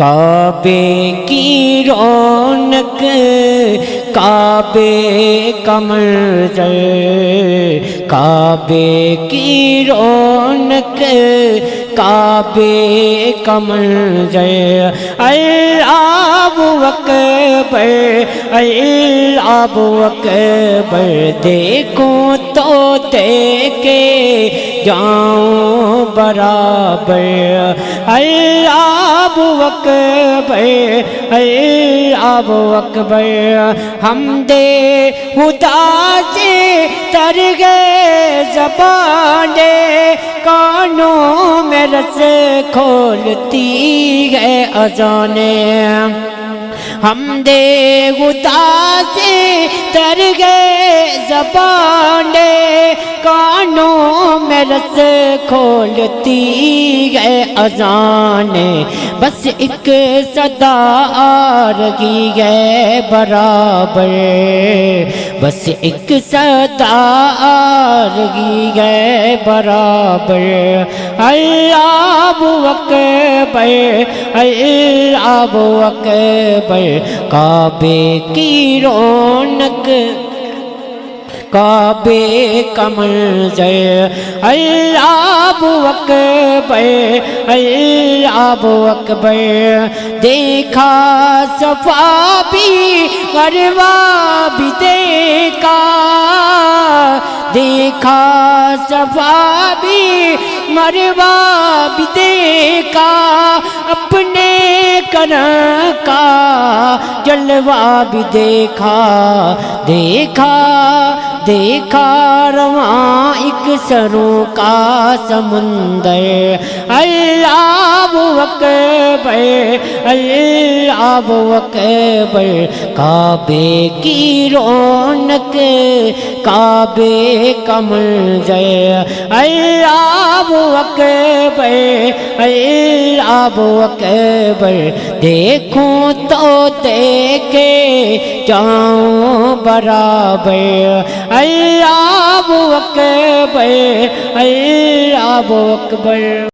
کعبے کی رونق کعبے کا منظر، کعبے کی رونق کعبے کا منظر، اللہ اکبر اللہ اکبر، دیکھوں تو دیکھے جاؤں برابر، اللہ اکبر اللہ اکبر، حمد خدا سے تر گئے زبانیں، کانوں میں رس کھولتی ہے اذانیں، حمد خدا سے تر گئے زبانیں، کانوں میں رس کھولتی ہے اذانیں، بس ایک صدا آ رہی ہے برابر، بس ایک صدا آ رہی ہے برابر، اللہ اکبر اللہ اکبر، کعبے کی رونق کعبے کا منظر، اللہ اکبر اللہ اکبر، دیکھا صفا بھی مروہ بھی دیکھا، دیکھا صفا بھی مروہ بھی دیکھا، اپنے کرم کا جلوہ بھی دیکھا، دیکھا دیکھا رواں ایک سروں کا سمندر، اللہ اکبر اللہ اکبر، کعبے کی رونق کعبے کا منظر، اللہ اکبر اللہ اکبر، دیکھوں تو دیکھے جاؤں برابر، اللہ اکبر اللہ اکبر۔